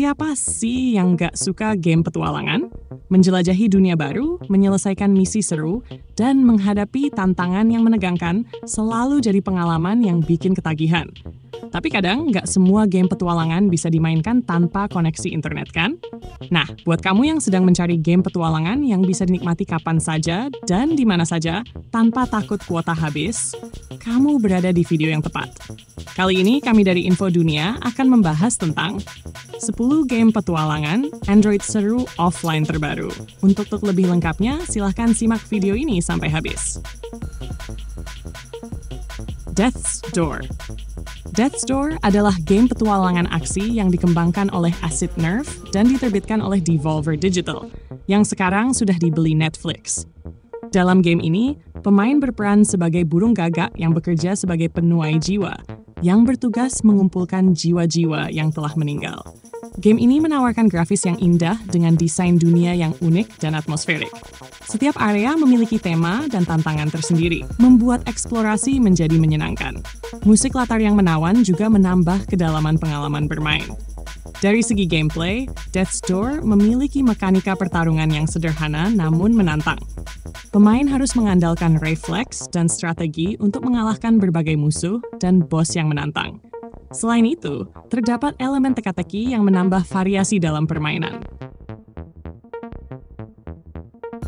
Siapa sih yang gak suka game petualangan? Menjelajahi dunia baru, menyelesaikan misi seru, dan menghadapi tantangan yang menegangkan selalu jadi pengalaman yang bikin ketagihan. Tapi kadang nggak semua game petualangan bisa dimainkan tanpa koneksi internet kan? Nah, buat kamu yang sedang mencari game petualangan yang bisa dinikmati kapan saja dan di mana saja tanpa takut kuota habis, kamu berada di video yang tepat. Kali ini kami dari Info Dunia akan membahas tentang 10 game petualangan Android seru offline terbaru. Untuk lebih lengkapnya, silahkan simak video ini sampai habis. Death's Door. Death's Door adalah game petualangan aksi yang dikembangkan oleh Acid Nerve dan diterbitkan oleh Devolver Digital, yang sekarang sudah dibeli Netflix. Dalam game ini, pemain berperan sebagai burung gagak yang bekerja sebagai penuai jiwa, yang bertugas mengumpulkan jiwa-jiwa yang telah meninggal. Game ini menawarkan grafis yang indah dengan desain dunia yang unik dan atmosferik. Setiap area memiliki tema dan tantangan tersendiri, membuat eksplorasi menjadi menyenangkan. Musik latar yang menawan juga menambah kedalaman pengalaman bermain. Dari segi gameplay, Death's Door memiliki mekanika pertarungan yang sederhana namun menantang. Pemain harus mengandalkan refleks dan strategi untuk mengalahkan berbagai musuh dan bos yang menantang. Selain itu, terdapat elemen teka-teki yang menambah variasi dalam permainan.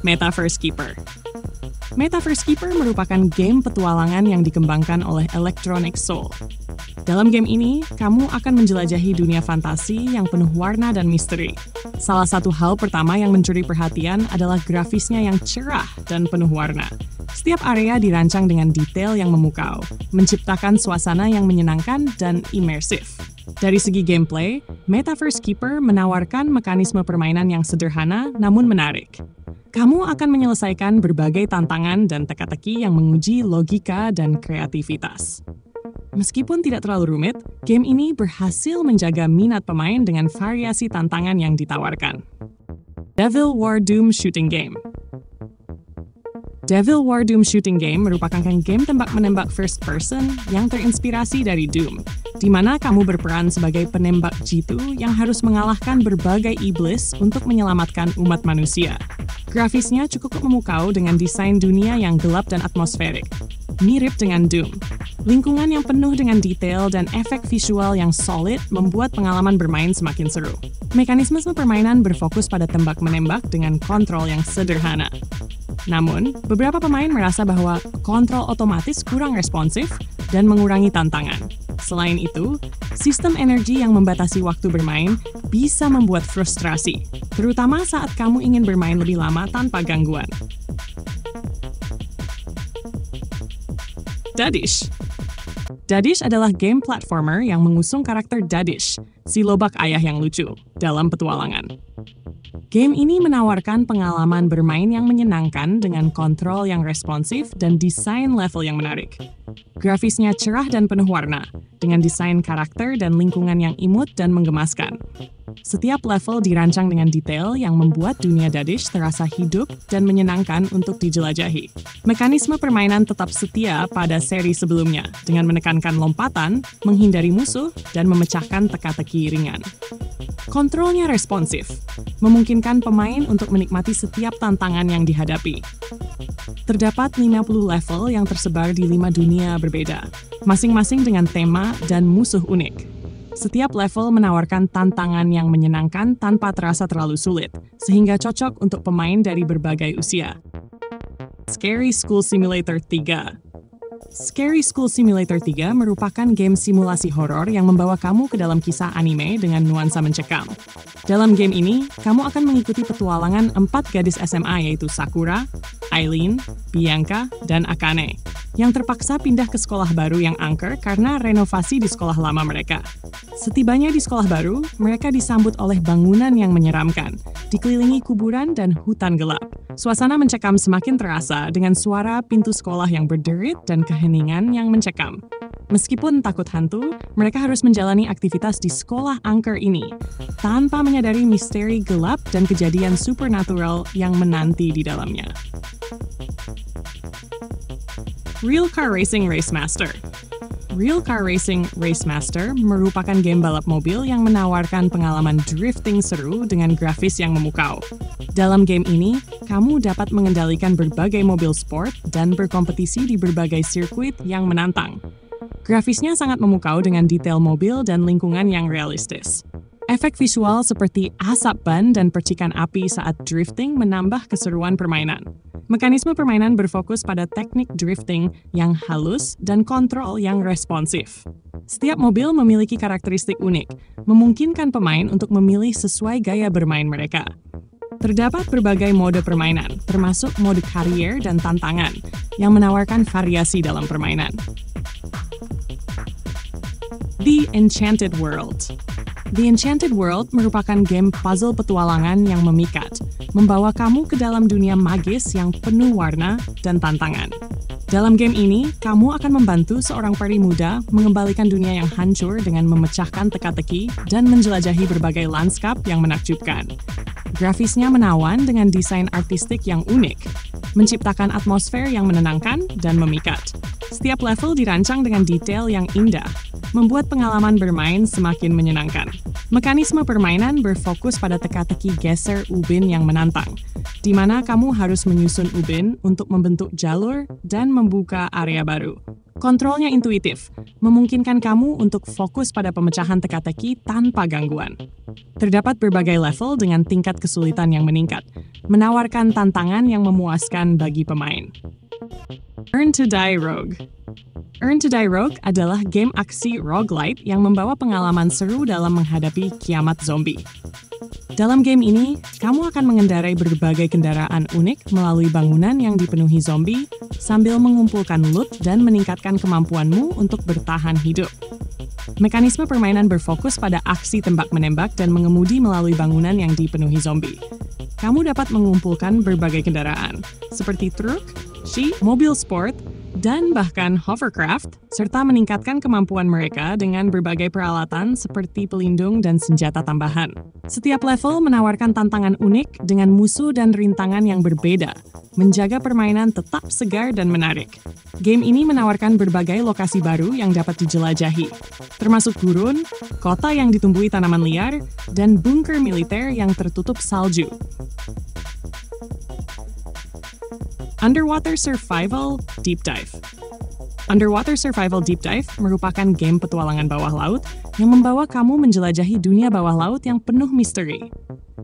Metaverse Keeper. Metaverse Keeper merupakan game petualangan yang dikembangkan oleh Electronic Soul. Dalam game ini, kamu akan menjelajahi dunia fantasi yang penuh warna dan misteri. Salah satu hal pertama yang mencuri perhatian adalah grafisnya yang cerah dan penuh warna. Setiap area dirancang dengan detail yang memukau, menciptakan suasana yang menyenangkan dan imersif. Dari segi gameplay, Metaverse Keeper menawarkan mekanisme permainan yang sederhana namun menarik. Kamu akan menyelesaikan berbagai tantangan dan teka-teki yang menguji logika dan kreativitas. Meskipun tidak terlalu rumit, game ini berhasil menjaga minat pemain dengan variasi tantangan yang ditawarkan. Devil War Doom Shooting Game. Devil War Doom Shooting Game merupakan game tembak-menembak first person yang terinspirasi dari Doom, di mana kamu berperan sebagai penembak jitu yang harus mengalahkan berbagai iblis untuk menyelamatkan umat manusia. Grafisnya cukup memukau dengan desain dunia yang gelap dan atmosferik, mirip dengan Doom. Lingkungan yang penuh dengan detail dan efek visual yang solid membuat pengalaman bermain semakin seru. Mekanisme permainan berfokus pada tembak-menembak dengan kontrol yang sederhana. Namun, beberapa pemain merasa bahwa kontrol otomatis kurang responsif dan mengurangi tantangan. Selain itu, sistem energi yang membatasi waktu bermain bisa membuat frustrasi, terutama saat kamu ingin bermain lebih lama tanpa gangguan. Dadish. Dadish adalah game platformer yang mengusung karakter Dadish, si lobak ayah yang lucu, dalam petualangan. Game ini menawarkan pengalaman bermain yang menyenangkan dengan kontrol yang responsif dan desain level yang menarik. Grafisnya cerah dan penuh warna, dengan desain karakter dan lingkungan yang imut dan menggemaskan. Setiap level dirancang dengan detail yang membuat dunia Dadish terasa hidup dan menyenangkan untuk dijelajahi. Mekanisme permainan tetap setia pada seri sebelumnya, dengan menekankan lompatan, menghindari musuh, dan memecahkan teka-teki ringan. Kontrolnya responsif, memungkinkan pemain untuk menikmati setiap tantangan yang dihadapi. Terdapat 50 level yang tersebar di 5 dunia berbeda, masing-masing dengan tema dan musuh unik. Setiap level menawarkan tantangan yang menyenangkan tanpa terasa terlalu sulit, sehingga cocok untuk pemain dari berbagai usia. Scary School Simulator 3. Scary School Simulator 3 merupakan game simulasi horor yang membawa kamu ke dalam kisah anime dengan nuansa mencekam. Dalam game ini, kamu akan mengikuti petualangan 4 gadis SMA yaitu Sakura, Aileen, Bianca, dan Akane, yang terpaksa pindah ke sekolah baru yang angker karena renovasi di sekolah lama mereka. Setibanya di sekolah baru, mereka disambut oleh bangunan yang menyeramkan, dikelilingi kuburan dan hutan gelap. Suasana mencekam semakin terasa dengan suara pintu sekolah yang berderit dan keheningan yang mencekam. Meskipun takut hantu, mereka harus menjalani aktivitas di sekolah angker ini, tanpa menyadari misteri gelap dan kejadian supernatural yang menanti di dalamnya. Real Car Racing Race Master. Real Car Racing Race Master merupakan game balap mobil yang menawarkan pengalaman drifting seru dengan grafis yang memukau. Dalam game ini, kamu dapat mengendalikan berbagai mobil sport dan berkompetisi di berbagai sirkuit yang menantang. Grafisnya sangat memukau dengan detail mobil dan lingkungan yang realistis. Efek visual seperti asap ban dan percikan api saat drifting menambah keseruan permainan. Mekanisme permainan berfokus pada teknik drifting yang halus dan kontrol yang responsif. Setiap mobil memiliki karakteristik unik, memungkinkan pemain untuk memilih sesuai gaya bermain mereka. Terdapat berbagai mode permainan, termasuk mode karier dan tantangan, yang menawarkan variasi dalam permainan. The Enchanted World. The Enchanted World merupakan game puzzle petualangan yang memikat, membawa kamu ke dalam dunia magis yang penuh warna dan tantangan. Dalam game ini, kamu akan membantu seorang peri muda mengembalikan dunia yang hancur dengan memecahkan teka-teki dan menjelajahi berbagai lanskap yang menakjubkan. Grafisnya menawan dengan desain artistik yang unik, menciptakan atmosfer yang menenangkan dan memikat. Setiap level dirancang dengan detail yang indah, membuat pengalaman bermain semakin menyenangkan. Mekanisme permainan berfokus pada teka-teki geser ubin yang menantang, di mana kamu harus menyusun ubin untuk membentuk jalur dan membuka area baru. Kontrolnya intuitif, memungkinkan kamu untuk fokus pada pemecahan teka-teki tanpa gangguan. Terdapat berbagai level dengan tingkat kesulitan yang meningkat, menawarkan tantangan yang memuaskan bagi pemain. Earn to Die Rogue. Earn to Die Rogue adalah game aksi roguelite yang membawa pengalaman seru dalam menghadapi kiamat zombie. Dalam game ini, kamu akan mengendarai berbagai kendaraan unik melalui bangunan yang dipenuhi zombie sambil mengumpulkan loot dan meningkatkan kemampuanmu untuk bertahan hidup. Mekanisme permainan berfokus pada aksi tembak-menembak dan mengemudi melalui bangunan yang dipenuhi zombie. Kamu dapat mengumpulkan berbagai kendaraan, seperti truk, jeep, mobil sport, dan bahkan hovercraft, serta meningkatkan kemampuan mereka dengan berbagai peralatan seperti pelindung dan senjata tambahan. Setiap level menawarkan tantangan unik dengan musuh dan rintangan yang berbeda, menjaga permainan tetap segar dan menarik. Game ini menawarkan berbagai lokasi baru yang dapat dijelajahi, termasuk gurun, kota yang ditumbuhi tanaman liar, dan bunker militer yang tertutup salju. Underwater Survival Deep Dive. Underwater Survival Deep Dive merupakan game petualangan bawah laut yang membawa kamu menjelajahi dunia bawah laut yang penuh misteri.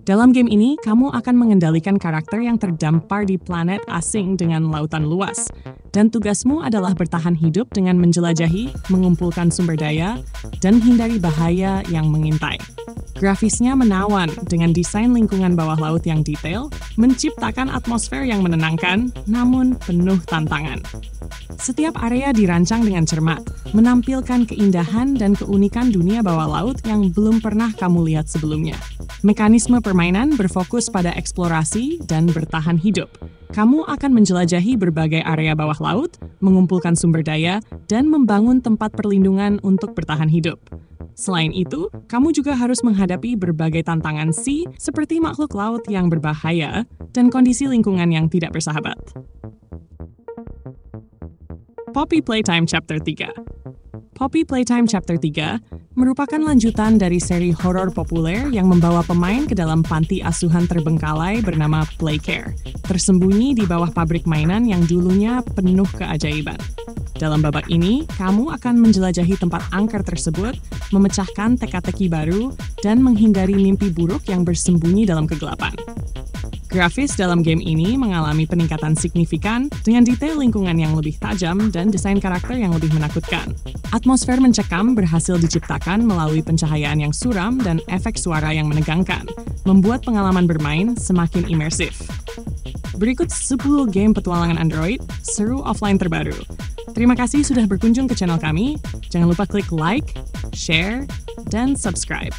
Dalam game ini, kamu akan mengendalikan karakter yang terdampar di planet asing dengan lautan luas, dan tugasmu adalah bertahan hidup dengan menjelajahi, mengumpulkan sumber daya, dan hindari bahaya yang mengintai. Grafisnya menawan dengan desain lingkungan bawah laut yang detail, menciptakan atmosfer yang menenangkan, namun penuh tantangan. Setiap area dirancang dengan cermat, menampilkan keindahan dan keunikan dunia bawah laut yang belum pernah kamu lihat sebelumnya. Mekanisme permainan berfokus pada eksplorasi dan bertahan hidup. Kamu akan menjelajahi berbagai area bawah laut, mengumpulkan sumber daya, dan membangun tempat perlindungan untuk bertahan hidup. Selain itu, kamu juga harus menghadapi berbagai tantangan sea seperti makhluk laut yang berbahaya dan kondisi lingkungan yang tidak bersahabat. Poppy Playtime Chapter 3. Poppy Playtime Chapter 3 merupakan lanjutan dari seri horor populer yang membawa pemain ke dalam panti asuhan terbengkalai bernama Playcare, tersembunyi di bawah pabrik mainan yang dulunya penuh keajaiban. Dalam babak ini, kamu akan menjelajahi tempat angker tersebut, memecahkan teka-teki baru, dan menghindari mimpi buruk yang bersembunyi dalam kegelapan. Grafis dalam game ini mengalami peningkatan signifikan dengan detail lingkungan yang lebih tajam dan desain karakter yang lebih menakutkan. Atmosfer mencekam berhasil diciptakan melalui pencahayaan yang suram dan efek suara yang menegangkan, membuat pengalaman bermain semakin imersif. Berikut 10 game petualangan Android seru offline terbaru. Terima kasih sudah berkunjung ke channel kami. Jangan lupa klik like, share, dan subscribe.